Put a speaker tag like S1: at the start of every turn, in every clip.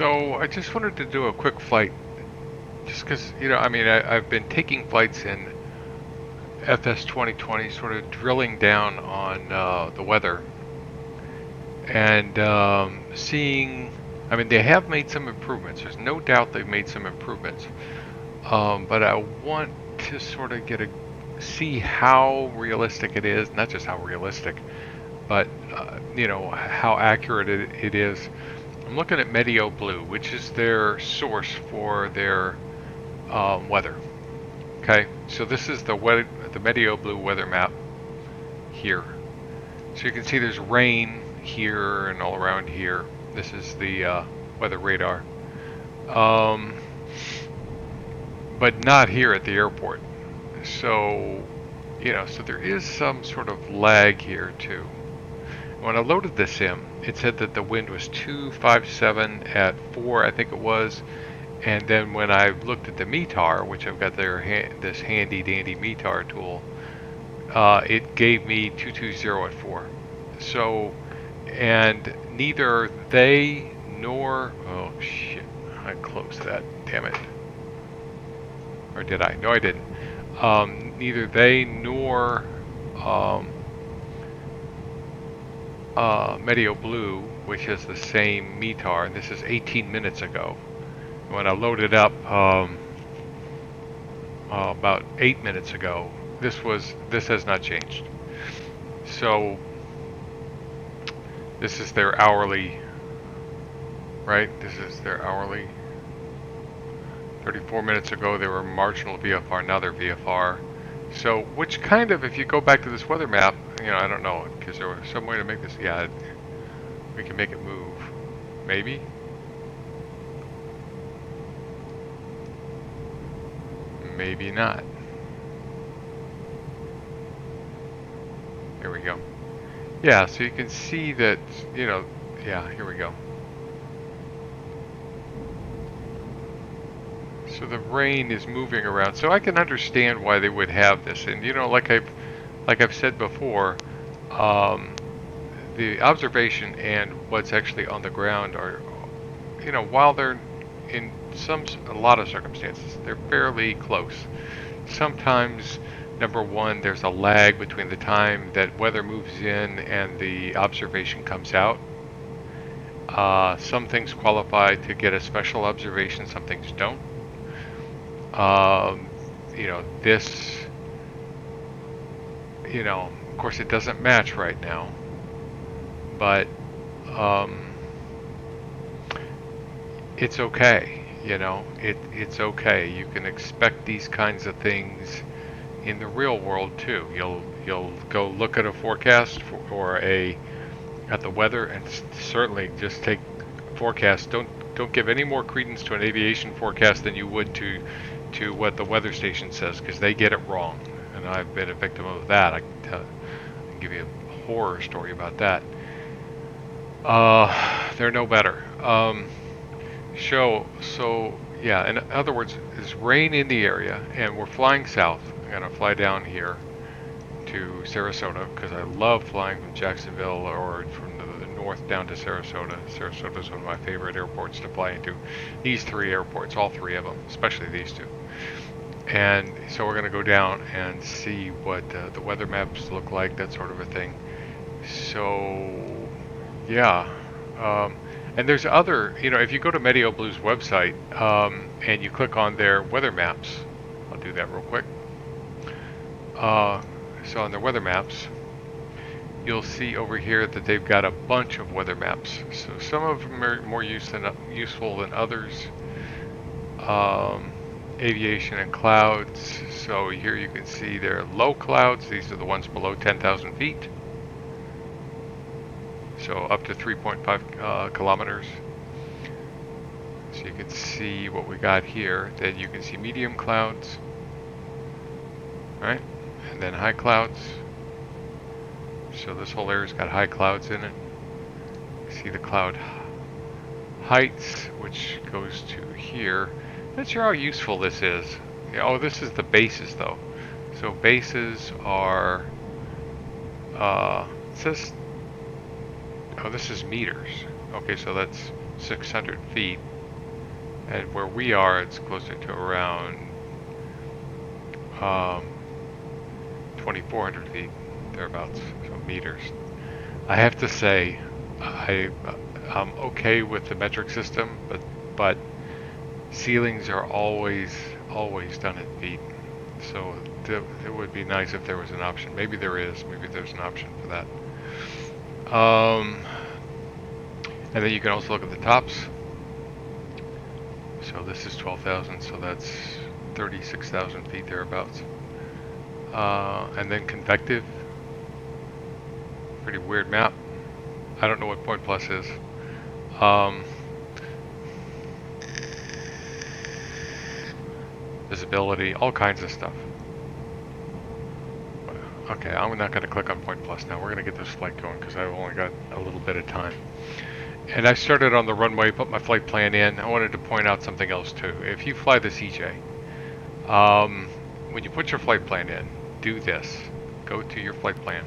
S1: So I just wanted to do a quick flight, just because, I mean, I've been taking flights in FS 2020, sort of drilling down on the weather and seeing, I mean, they have made some improvements. There's no doubt they've made some improvements. But I want to sort of see how realistic it is, not just how realistic, but, how accurate it is. I'm looking at Meteo Blue, which is their source for their weather. Okay, so this is the Meteo Blue weather map here. So you can see there's rain here and all around here. This is the weather radar, but not here at the airport. So, so there is some sort of lag here too. When I loaded this in, it said that the wind was 257 at 4, I think it was. And then when I looked at the METAR, which I've got this handy dandy METAR tool, it gave me 220 at 4. So, and neither they nor, oh shit, I closed that, damn it. Or did I? No, I didn't. Neither they nor Meteo Blue, which is the same METAR, and this is 18 minutes ago. When I loaded up about 8 minutes ago, this has not changed. So this is their hourly, right? This is their hourly. 34 minutes ago they were marginal VFR, now they're VFR. So which kind of, if you go back to this weather map, I don't know, because there was some way to make this, yeah, we can make it move, maybe? Maybe not. There we go. Yeah, so you can see that, yeah, here we go. So the rain is moving around, so I can understand why they would have this. And like I've said before, the observation and what's actually on the ground are, while they're in a lot of circumstances, they're fairly close. Sometimes, number one, there's a lag between the time that weather moves in and the observation comes out. Some things qualify to get a special observation, some things don't. This, of course it doesn't match right now, but it's okay. It's okay. You can expect these kinds of things in the real world too. You'll go look at a forecast at the weather, and certainly just take forecast. Don't give any more credence to an aviation forecast than you would to what the weather station says, because they get it wrong, and I've been a victim of that. I can give you a horror story about that. They're no better. So yeah, in other words, there's rain in the area, and we're flying south. I'm gonna fly down here to Sarasota, because I love flying from Jacksonville or from the north down to Sarasota. Sarasota is one of my favorite airports to fly into. These three airports, all three of them, especially these two. And so we're gonna go down and see what the weather maps look like, that sort of a thing. So yeah. And there's other, if you go to Meteo Blue's website and you click on their weather maps, I'll do that real quick. So on their weather maps, you'll see over here that they've got a bunch of weather maps. So some of them are more useful than others. Aviation and clouds. So here you can see their low clouds. These are the ones below 10,000 feet. So up to 3.5 kilometers. So you can see what we got here. Then you can see medium clouds, right? And then high clouds. So this whole area's got high clouds in it. You see the cloud heights, which goes to here. Not sure how useful this is. Oh, this is the bases though. So bases are, it says Oh, this is meters. Okay, so that's 600 feet. And where we are, it's closer to around 2,400 feet, thereabouts, so meters. I have to say, I'm okay with the metric system, but ceilings are always done in feet. So it would be nice if there was an option. Maybe there is. Maybe there's an option for that. And then you can also look at the tops. So this is 12,000, so that's 36,000 feet thereabouts. And then convective. Pretty weird map. I don't know what Point Plus is. Visibility, all kinds of stuff. Okay, I'm not going to click on Point Plus now. We're going to get this flight going because I've only got a little bit of time. And I started on the runway, put my flight plan in. I wanted to point out something else too. If you fly the CJ, when you put your flight plan in, do this. Go to your flight plan.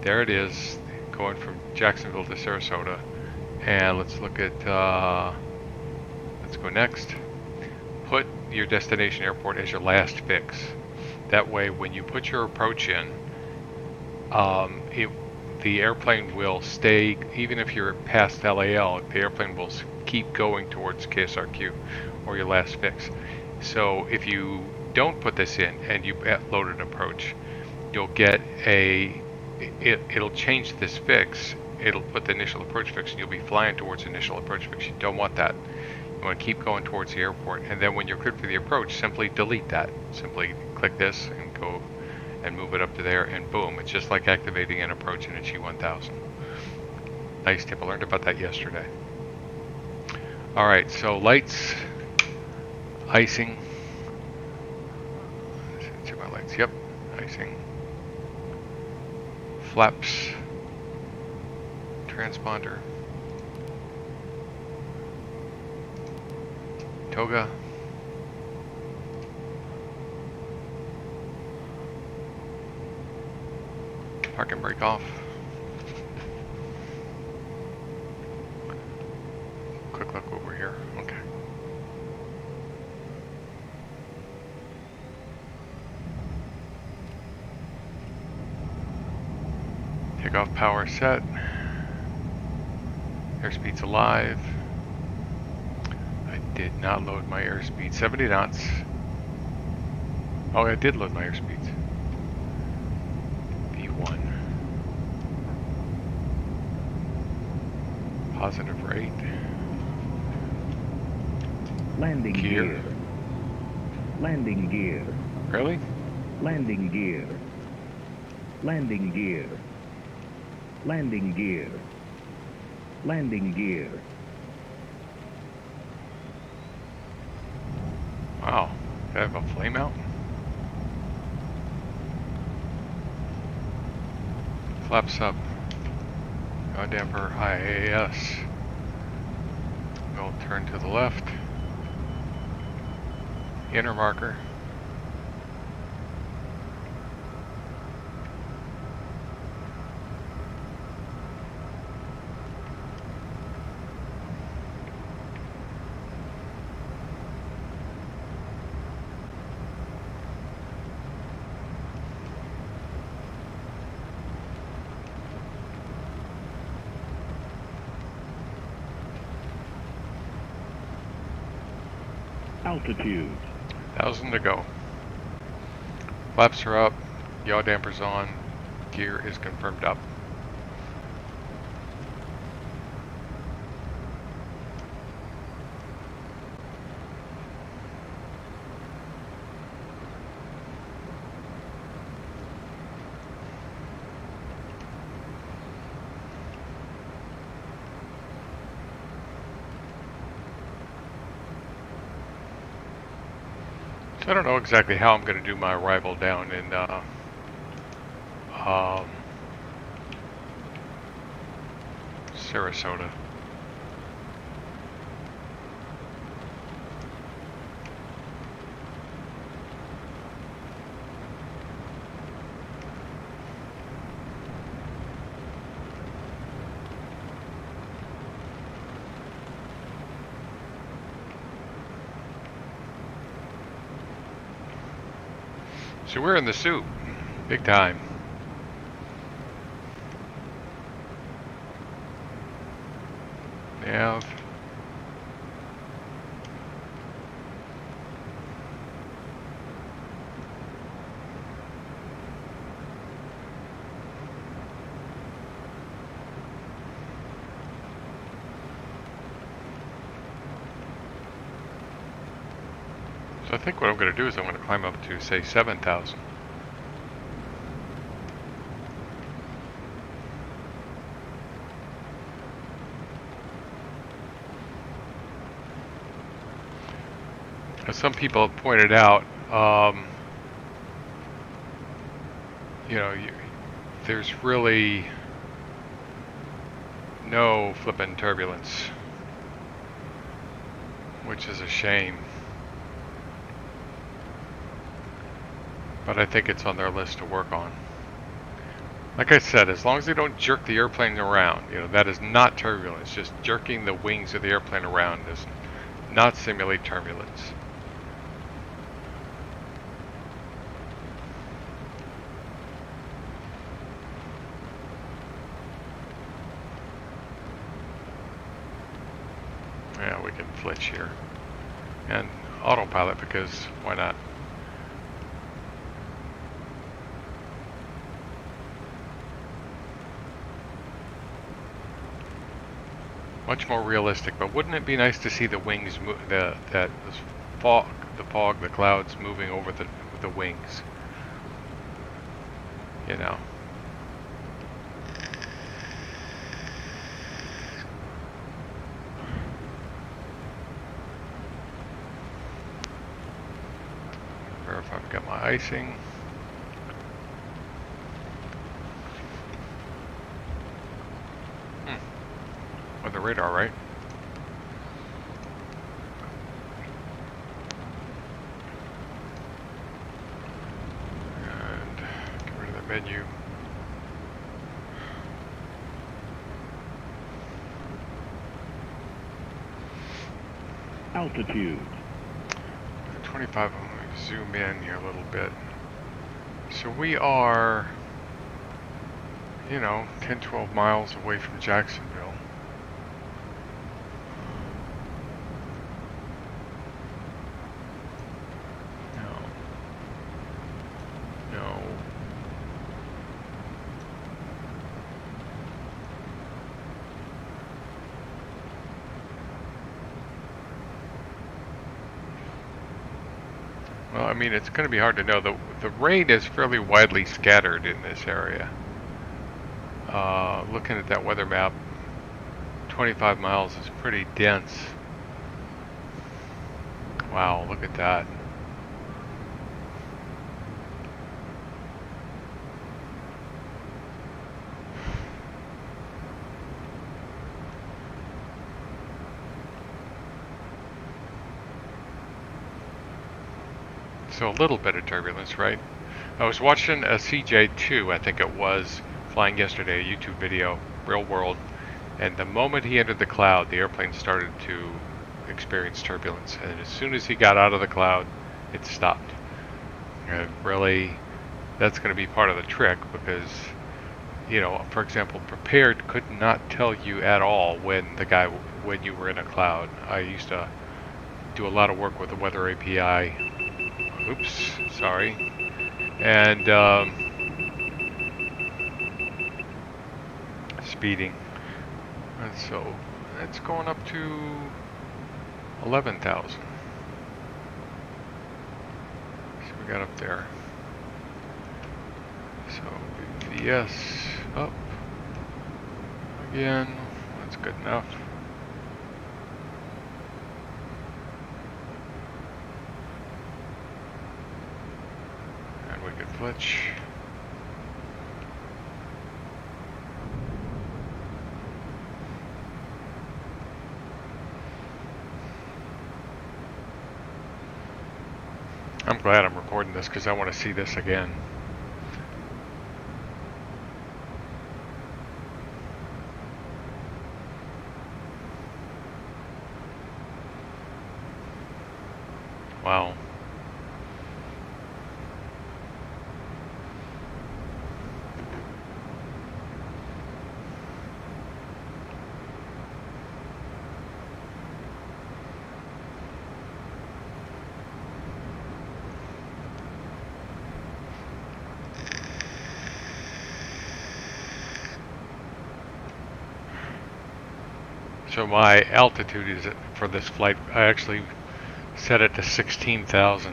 S1: There it is, going from Jacksonville to Sarasota. And let's look at, let's go next. Put your destination airport as your last fix. That way, when you put your approach in, the airplane will stay, even if you're past LAL, the airplane will keep going towards KSRQ or your last fix. So if you don't put this in and you load an approach, you'll get it'll change this fix. It'll put the initial approach fix and you'll be flying towards initial approach fix. You don't want that. You want to keep going towards the airport, and then when you're cleared for the approach, simply delete that. Simply click this and go and move it up to there, and boom, it's just like activating an approach in a G1000. Nice tip. I learned about that yesterday. Alright, so lights, icing. Check my lights. Yep, icing. Flaps, transponder. Toga. Park and brake off. Quick look over here. Okay. Takeoff power set. Airspeed's alive. Did not load my airspeed. 70 knots. Oh, I did load my airspeeds. V1. Positive rate.
S2: Landing gear. Landing gear.
S1: Really?
S2: Landing gear. Landing gear. Landing gear. Landing gear.
S1: Wow. Do I have a flame out? Flaps up. Yaw damper IAS. We'll turn to the left. Inner marker.
S2: Altitude.
S1: 1,000 to go. Flaps are up. Yaw damper's on. Gear is confirmed up. I don't know exactly how I'm going to do my arrival down in Sarasota. So we're in the soup, big time. Yeah. So I think what I'm going to do is I'm going to climb up to, say, 7,000. As some people have pointed out, you know, there's really no flippin' turbulence, which is a shame. But I think it's on their list to work on. Like I said, as long as they don't jerk the airplane around, you know, that is not turbulence. Just jerking the wings of the airplane around does not simulate turbulence. Yeah, we can flitch here. And autopilot, because why not? Much more realistic, but wouldn't it be nice to see the wings, the fog, the clouds moving over the wings? You know. Verify I've got my icing. With the radar, right? And get rid of the menu.
S2: Altitude.
S1: 25, I'm going to zoom in here a little bit. So we are, you know, 10, 12 miles away from Jacksonville. Well, I mean, it's going to be hard to know. The rain is fairly widely scattered in this area. Looking at that weather map, 25 miles is pretty dense. Wow, look at that. So a little bit of turbulence, right? I was watching a CJ4, I think it was, flying yesterday, a YouTube video, real world, and the moment he entered the cloud, the airplane started to experience turbulence, and as soon as he got out of the cloud, it stopped. And really, that's going to be part of the trick, because, you know, for example, Prepared could not tell you at all when you were in a cloud. I used to do a lot of work with the weather API. Oops, sorry. And speeding. And so it's going up to 11,000. So we got up there. So VS up again. That's good enough. We could flitch. I'm glad I'm recording this because I want to see this again. Wow. So my altitude is for this flight, I actually set it to 16,000,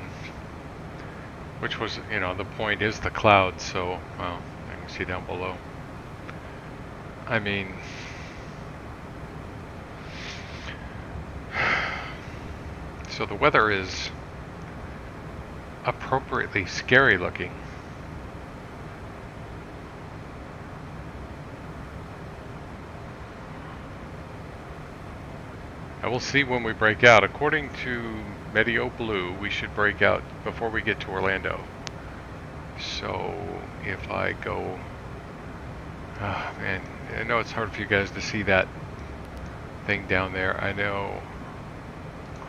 S1: which was, you know, the point is the clouds. So, well, you can see down below. I mean, so the weather is appropriately scary looking. I will see when we break out. According to Medio Blue, we should break out before we get to Orlando. So if I go, man, I know it's hard for you guys to see that thing down there. I know.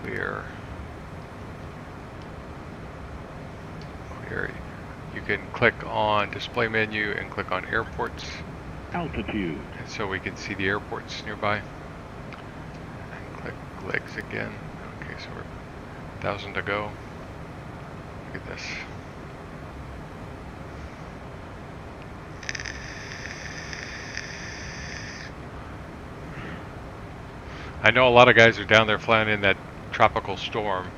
S1: Clear. Clear. You can click on display menu and click on airports.
S2: Altitude.
S1: And so we can see the airports nearby. And click legs again. Okay, so we're 1,000 to go. Look at this. I know a lot of guys are down there flying in that tropical storm.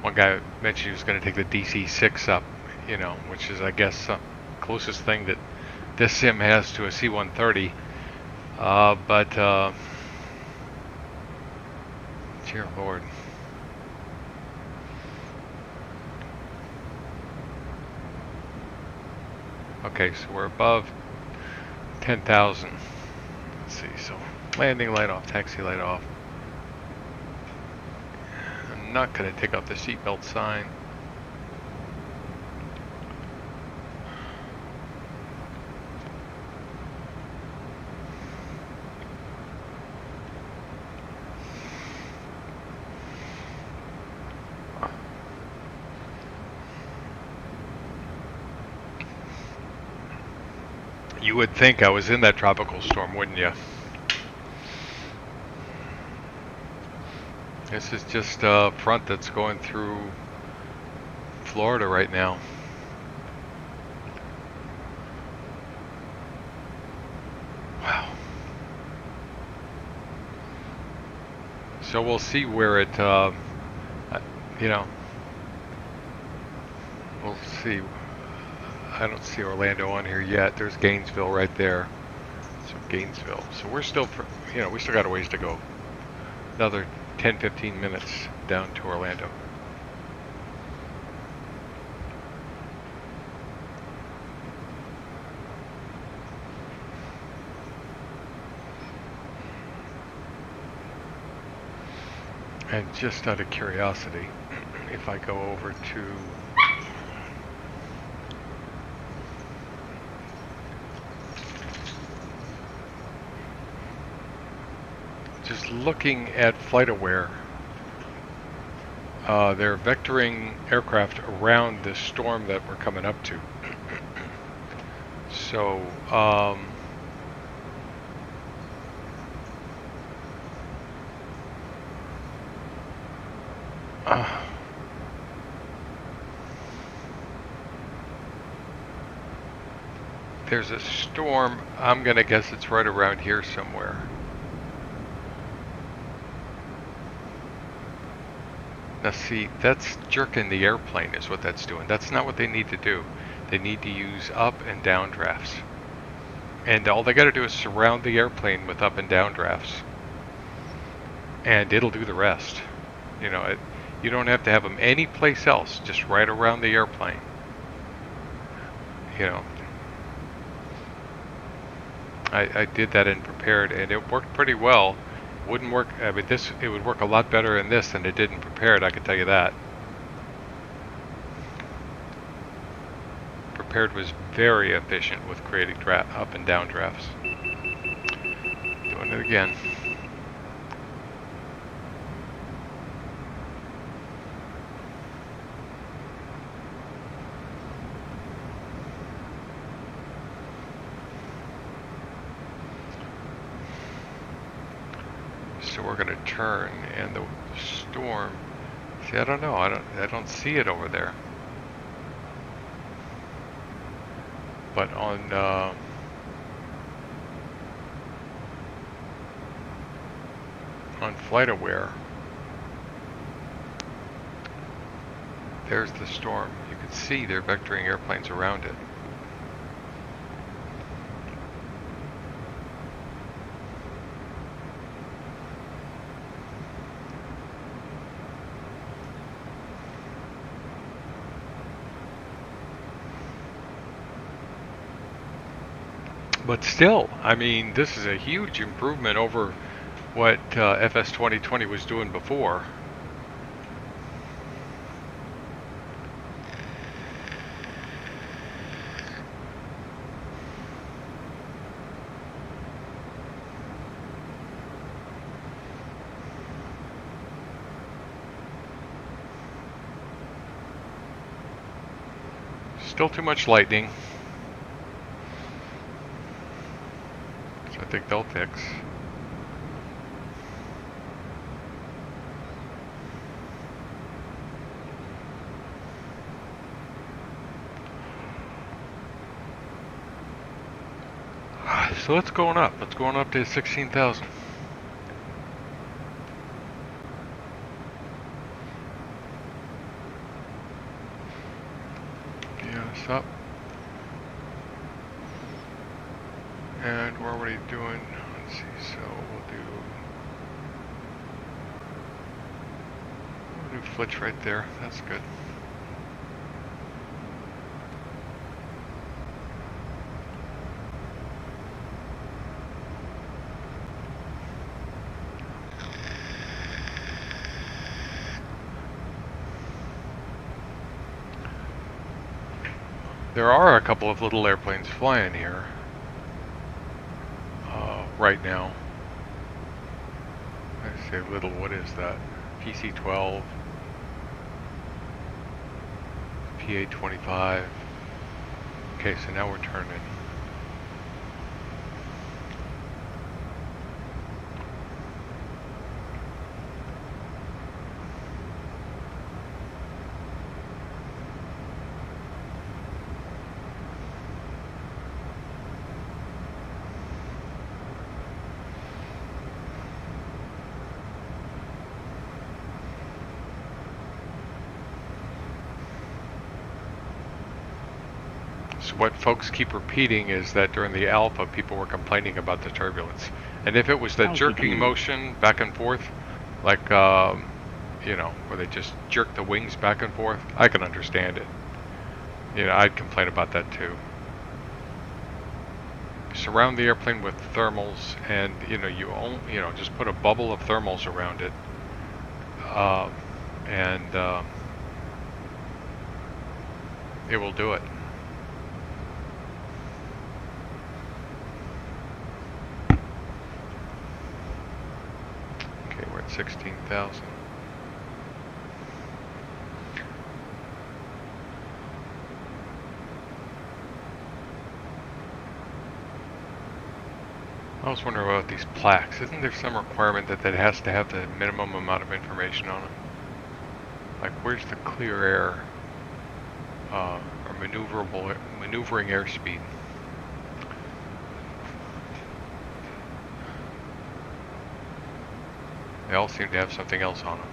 S1: One guy mentioned he was going to take the DC-6 up, you know, which is, I guess, the closest thing that this sim has to a C-130. Dear Lord. Okay, so we're above 10,000. Let's see, so landing light off, taxi light off. I'm not going to take off the seatbelt sign. You would think I was in that tropical storm, wouldn't you? This is just a front that's going through Florida right now. Wow. So we'll see where it, you know, we'll see. I don't see Orlando on here yet. There's Gainesville right there. So Gainesville. So we're still, you know, we still got a ways to go. Another 10-15 minutes down to Orlando. And just out of curiosity, if I go over to just looking at FlightAware, they're vectoring aircraft around this storm that we're coming up to. So, there's a storm. I'm gonna guess it's right around here somewhere. Now see, that's jerking the airplane is what that's doing. That's not what they need to do. They need to use up and down drafts. And all they got to do is surround the airplane with up and down drafts. And it'll do the rest. You know, you don't have to have them any place else, just right around the airplane. You know, I did that in prepared and it worked pretty well. Wouldn't work, I mean, it would work a lot better in this than it did in prepared, I can tell you that. Prepared was very efficient with creating up and down drafts. Doing it again. So we're going to turn, and the storm. See, I don't know. I don't see it over there. But on on FlightAware, there's the storm. You can see they're vectoring airplanes around it. But still, I mean, this is a huge improvement over what FS 2020 was doing before. Still too much lightning. So I think they'll fix. So it's going up. It's going up to 16,000. Yeah, it's up. And we're already doing, let's see, so we'll do flitch right there. That's good. There are a couple of little airplanes flying here right now. I say little, what is that? PC-12, PA-25. Okay, so now we're turning. So what folks keep repeating is that during the alpha, people were complaining about the turbulence. And if it was the jerking motion back and forth, like, you know, where they just jerk the wings back and forth, I can understand it. You know, I'd complain about that too. Surround the airplane with thermals, and you know, just put a bubble of thermals around it, and it will do it. Okay, we're at 16,000. I was wondering about these plaques. Isn't there some requirement that has to have the minimum amount of information on it? Like, where's the clear air or maneuvering airspeed? They all seem to have something else on them.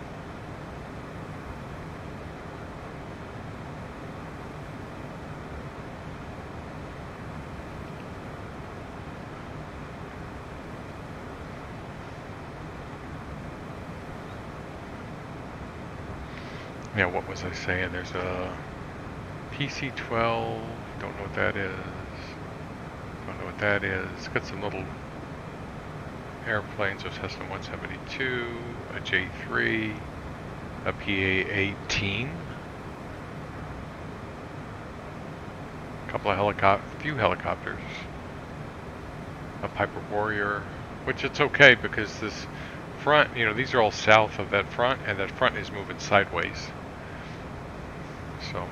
S1: Yeah, what was I saying? There's a PC-12, don't know what that is. Don't know what that is. It's got some little airplanes, so Cessna 172, a J3, a PA-18, a couple of few helicopters, a Piper Warrior, which it's okay because this front, you know, these are all south of that front, and that front is moving sideways. So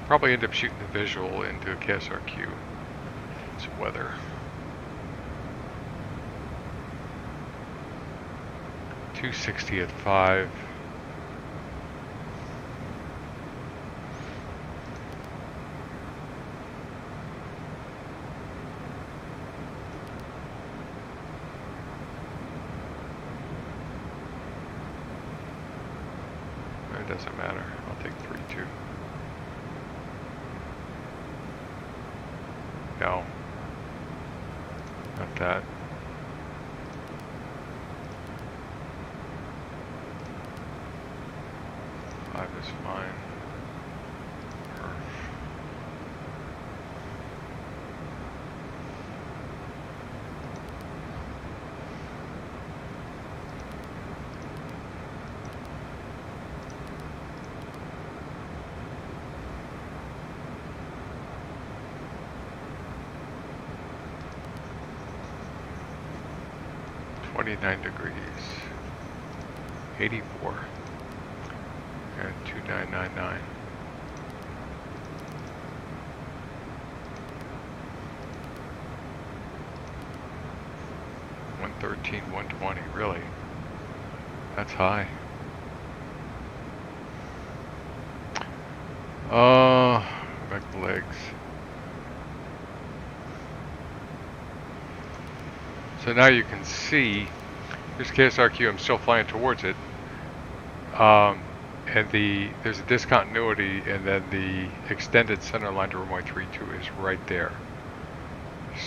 S1: Probably end up shooting the visual into a KSRQ. It's weather. .260 at 5. It doesn't matter. I'll take 3-2. No. Not that. Five is fine. Perf. .29 degrees. 84. And 2999. .113, 120, really? That's high. Back the legs. So now you can see, here's KSRQ, I'm still flying towards it. And there's a discontinuity, and then the extended center line to runway 32 is right there.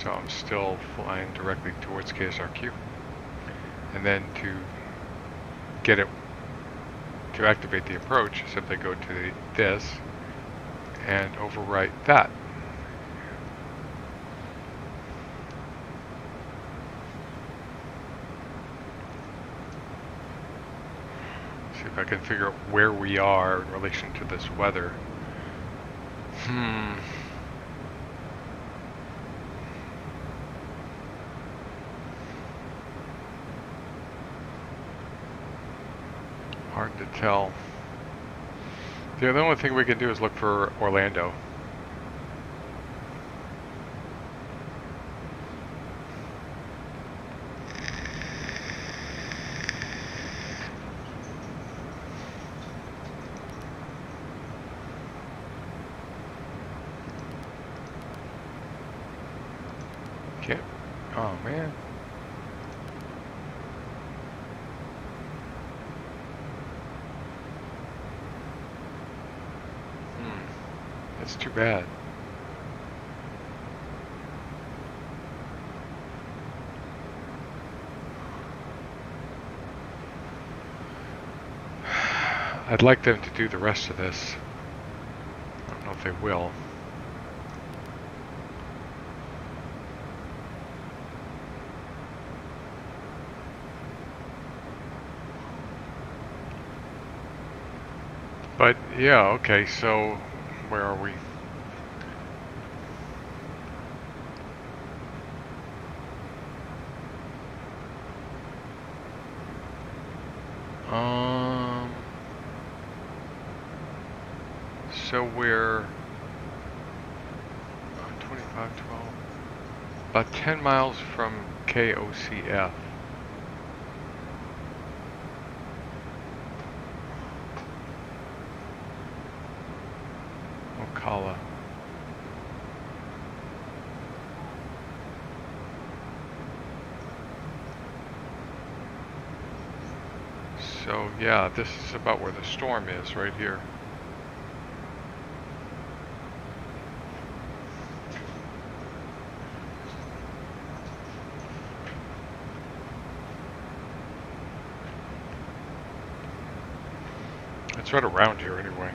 S1: So I'm still flying directly towards KSRQ. And then to get it, to activate the approach, simply go to this and overwrite that. See if I can figure out where we are in relation to this weather. Hard to tell. The only thing we can do is look for Orlando. Can't. Oh man. That's too bad. I'd like them to do the rest of this. I don't know if they will. But yeah, okay, so where are we? So we're 2512, about 10 miles from KOCF. Ocala. So yeah, this is about where the storm is, right here. It's right around here anyway.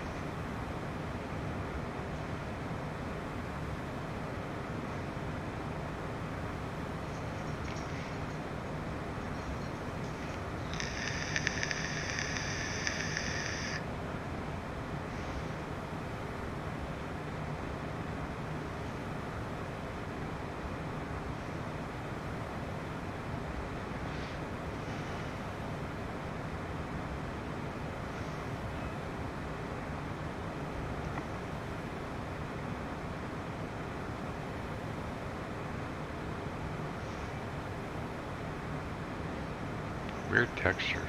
S1: weird textures.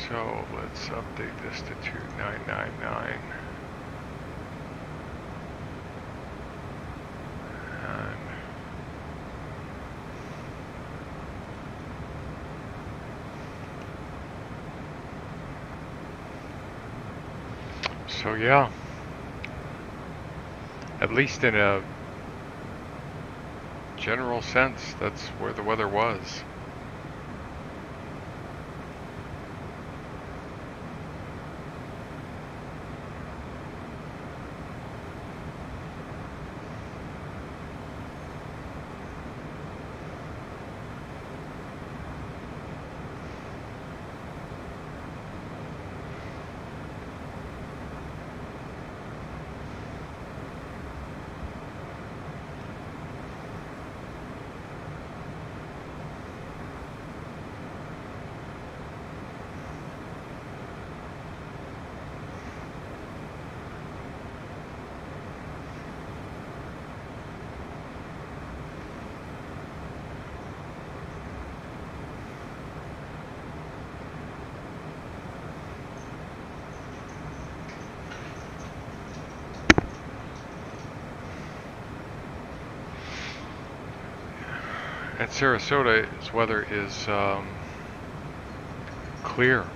S1: So let's update this to 2999. And so yeah, at least in a general sense, that's where the weather was. At Sarasota's weather is clear.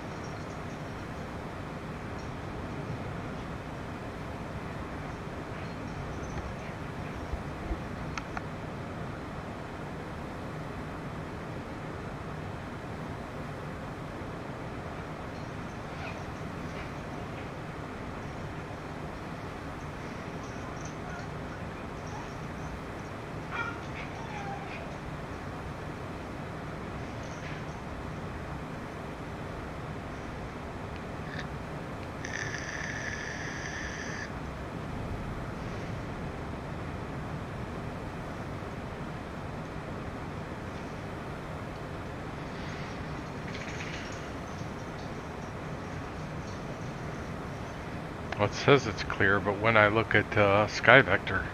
S1: Well, it says it's clear, but when I look at Sky Vector,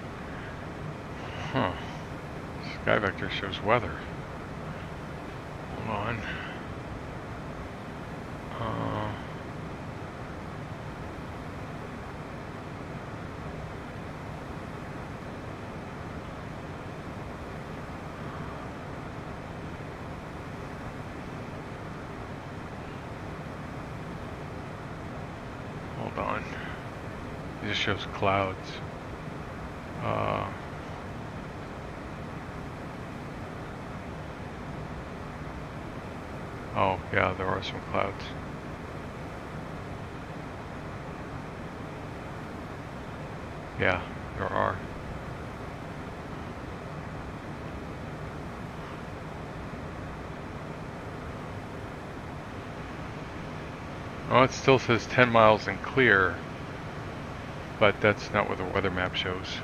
S1: Sky Vector shows weather. Hold on. Hold on. It just shows clouds. Oh, yeah, there are some clouds. Yeah, there are. Oh, it still says 10 miles and clear, but that's not what the weather map shows.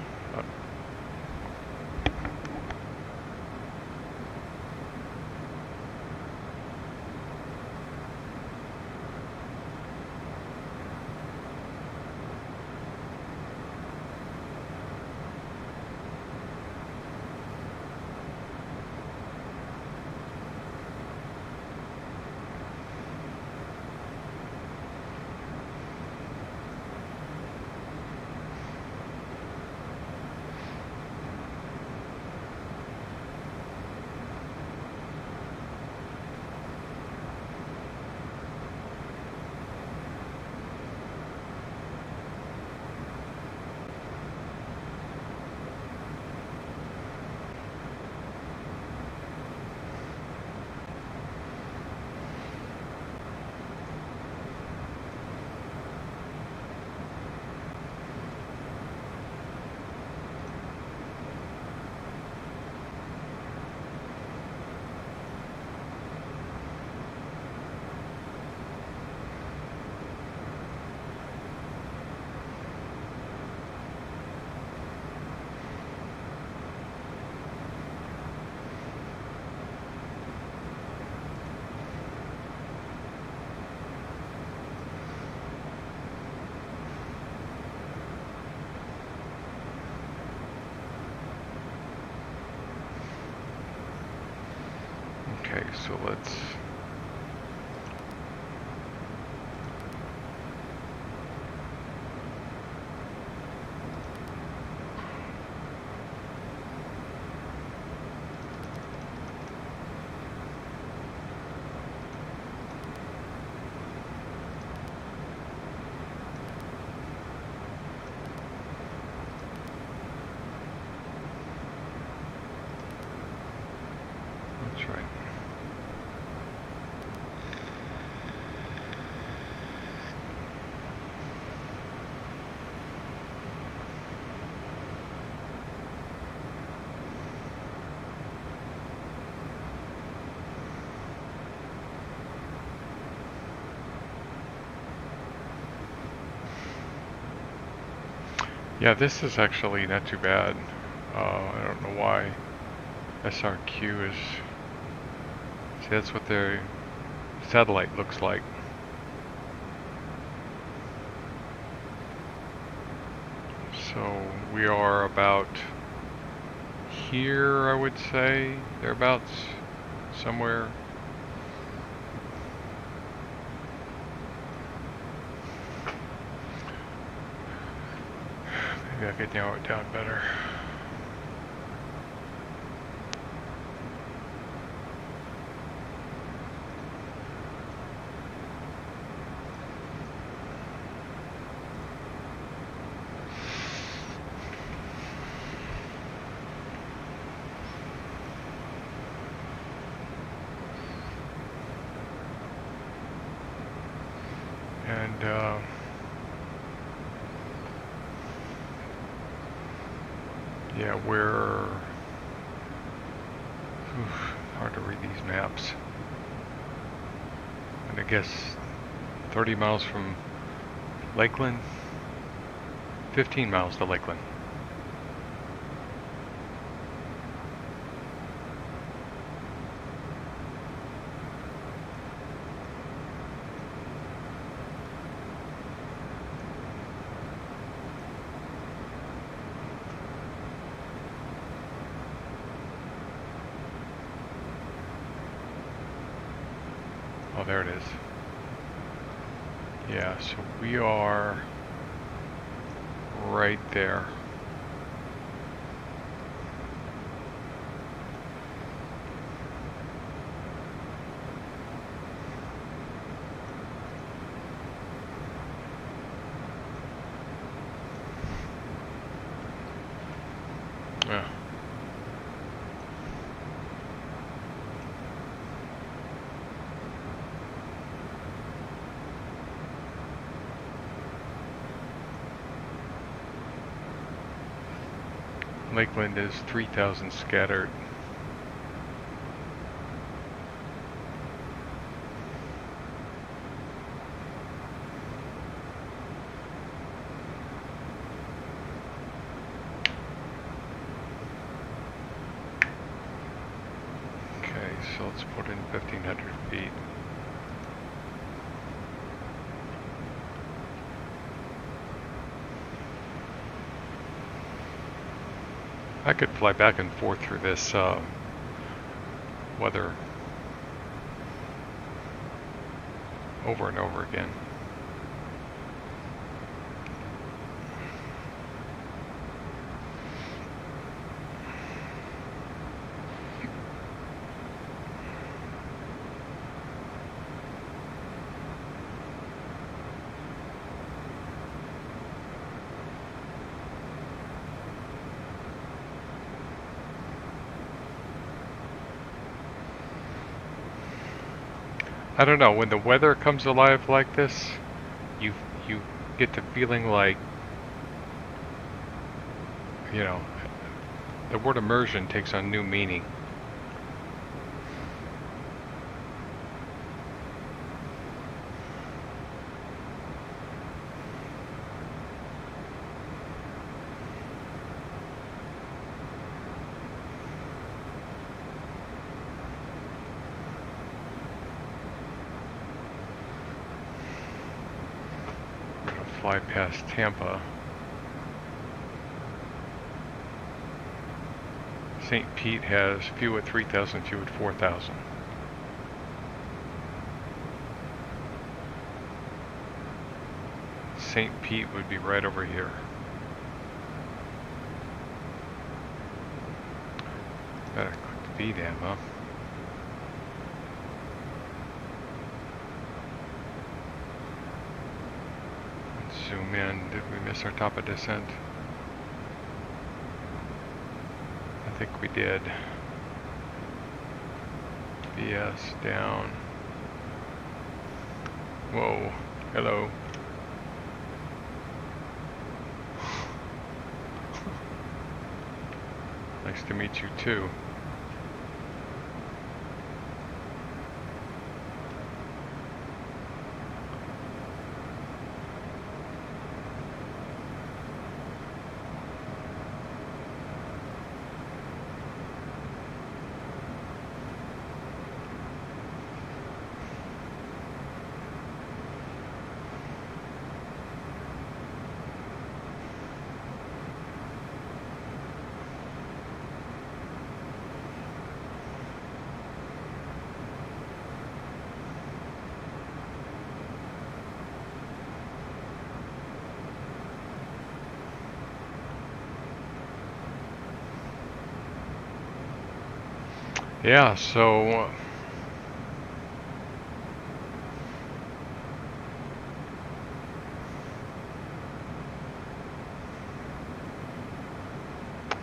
S1: Okay, so let's... That's right. Yeah, this is actually not too bad. I don't know why SRQ is... See, that's what their satellite looks like. So we are about here, I would say, thereabouts, somewhere. Maybe I could narrow it down better. And yeah, we're hard to read these maps. And I guess 30 miles from Lakeland, 15 miles to Lakeland. Oh, there it is. Yeah, so we are right there. Yeah. Lakeland is 3,000 scattered. Okay, so let's put in 1,500 feet. I could fly back and forth through this weather over and over again. I don't know, when the weather comes alive like this, you get the feeling like, you know, the word immersion takes on new meaning. Fly past Tampa. St. Pete has few at 3,000, few at 4,000. St. Pete would be right over here. Better click the B dam, huh? Let's zoom in. Did we miss our top of descent? I think we did. BS down. Whoa. Hello. Nice to meet you too. Yeah, so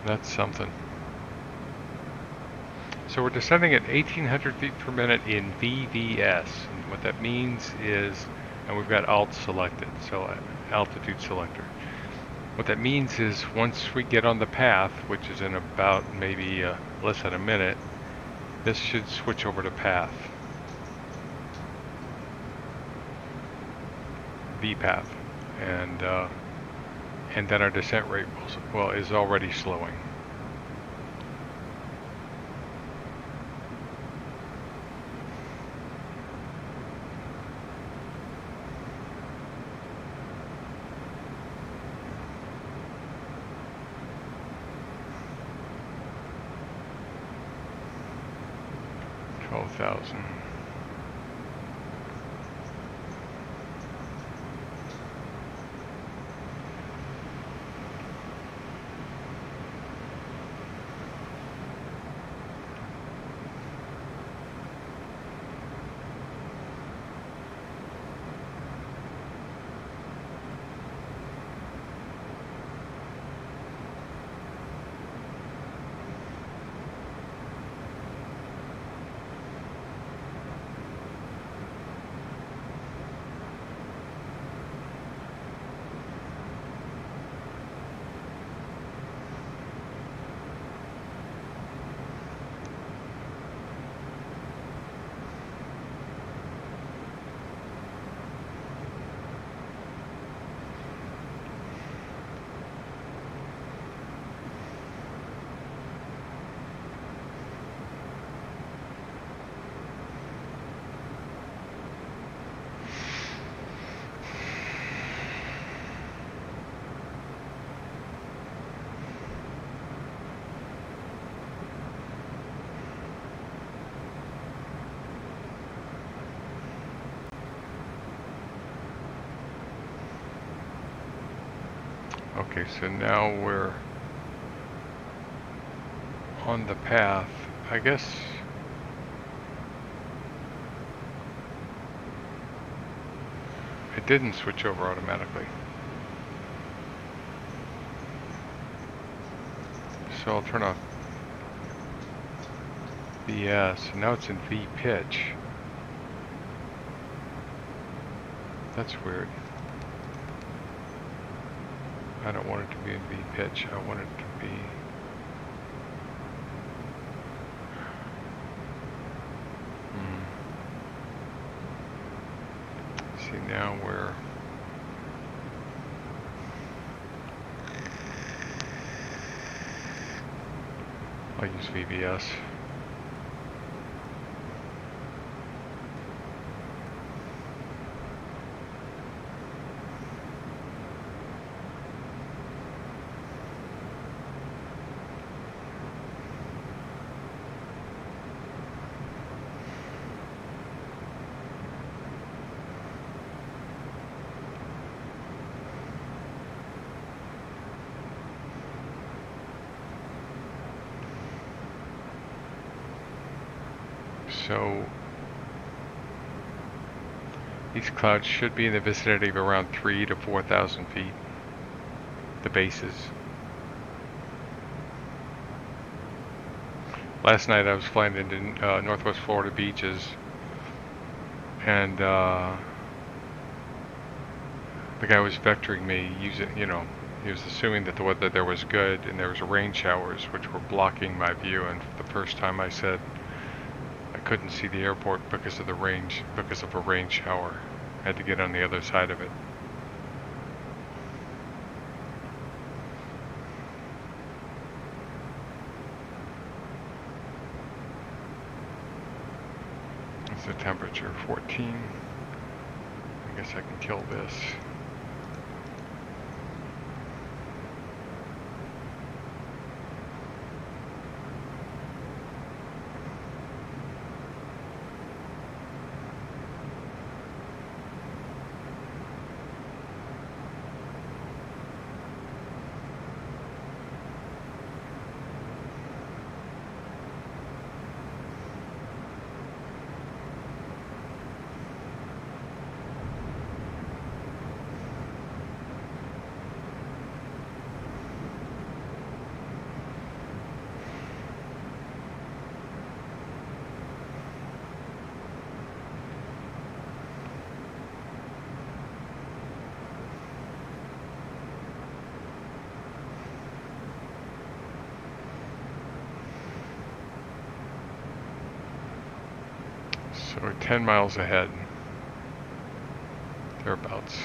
S1: that's something. So we're descending at 1,800 feet per minute in VVS. And what that means is, and we've got alt selected, so altitude selector. What that means is once we get on the path, which is in about maybe less than a minute, this should switch over to path. V path. And then our descent rate is already slowing. $12,000. Okay, so now we're on the path. I guess it didn't switch over automatically. So I'll turn off BS, and now it's in V pitch. That's weird. I don't want it to be in V pitch. I want it to be... See, now we're... I'll use VBS. So these clouds should be in the vicinity of around 3,000 to 4,000 feet, the bases. Last night I was flying into Northwest Florida beaches, and the guy was vectoring me using, you know, he was assuming that the weather there was good, and there was rain showers which were blocking my view. And for the first time I said I couldn't see the airport because of the range, because of a rain shower. I had to get on the other side of it. It's the temperature, 14. I guess I can kill this. So we're 10 miles ahead, thereabouts.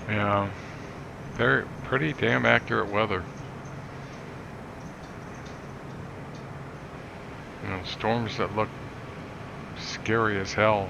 S1: Yeah, they're pretty damn accurate weather. You know, storms that look scary as hell.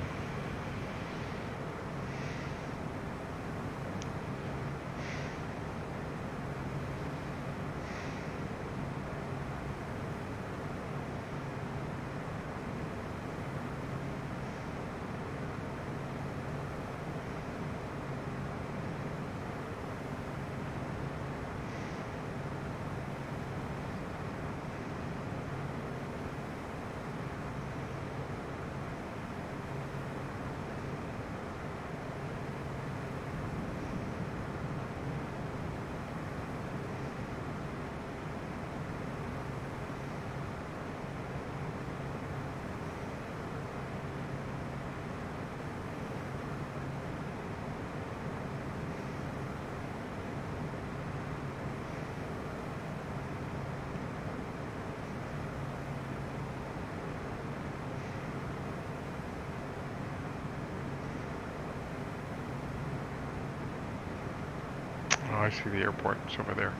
S1: Oh, I see the airport. It's over there.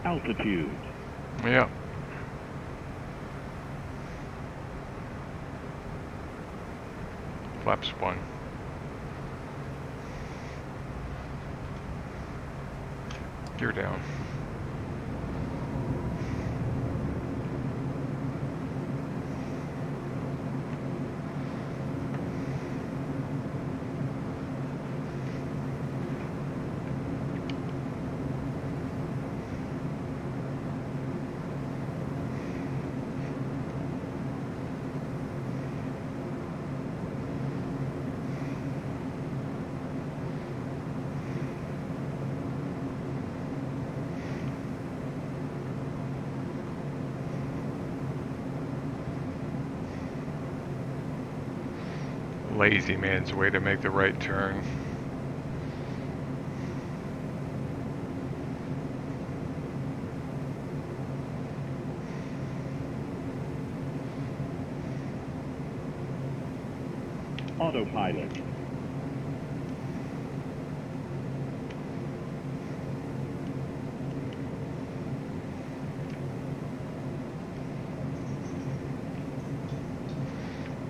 S2: Altitude.
S1: Yeah. Flaps 1. Gear down. Lazy man's way to make the right turn.
S2: Autopilot.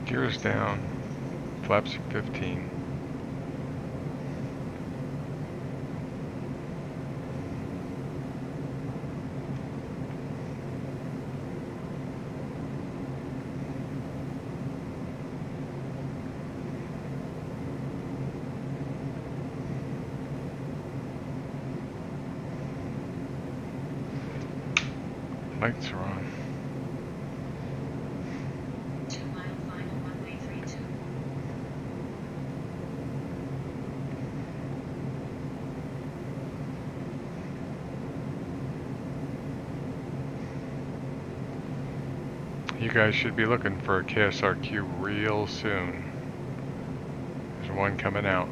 S1: Gears down. Flaps 15. Lights are on.
S3: 2 mile final runway 32.
S1: You guys should be looking for a KSRQ real soon. There's one coming out.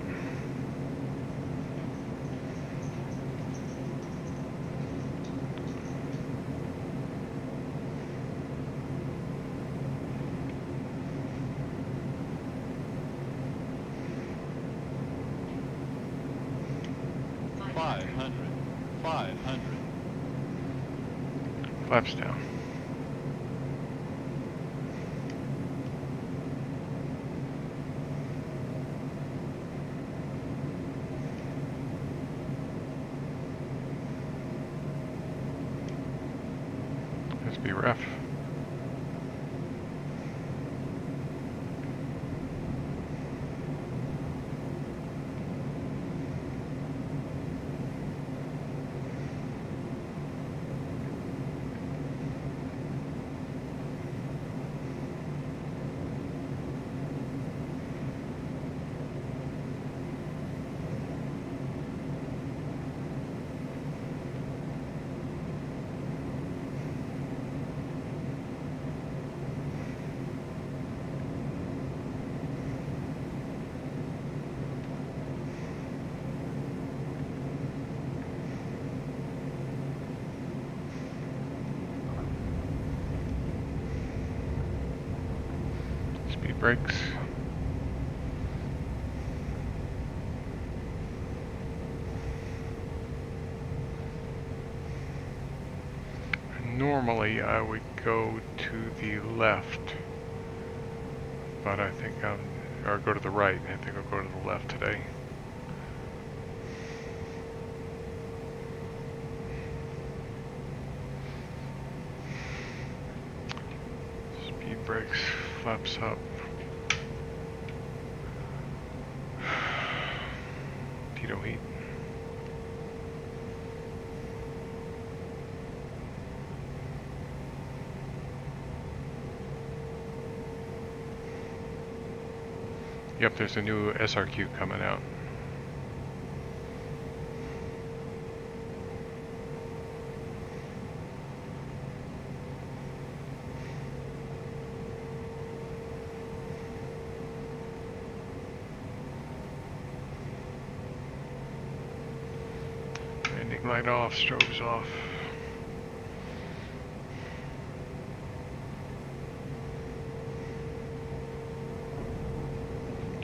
S1: Flaps down. SB ref. Speed brakes. Normally I would go to the left, but I think or go to the right. I think I'll go to the left today. Speed brakes, flaps up. Tito heat. Yep, there's a new SRQ coming out. Landing light off, strobes off.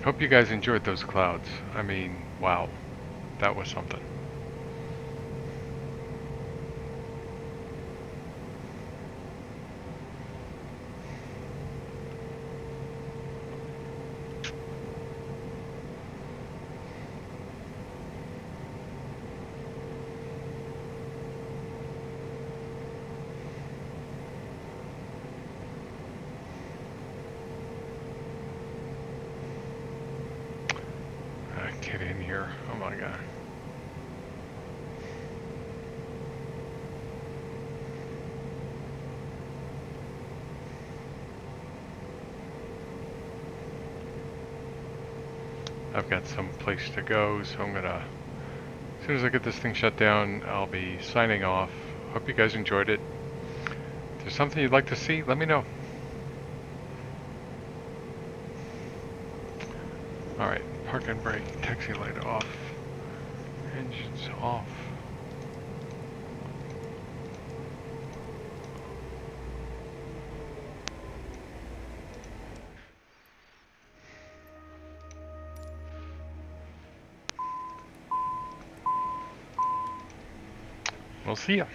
S1: Hope you guys enjoyed those clouds. I mean, wow, that was something. Get in here. Oh my god. I've got some place to go, so I'm gonna, as soon as I get this thing shut down, I'll be signing off. Hope you guys enjoyed it. If there's something you'd like to see, let me know. Alright, park and brake, taxi light off, engines off. We'll see ya.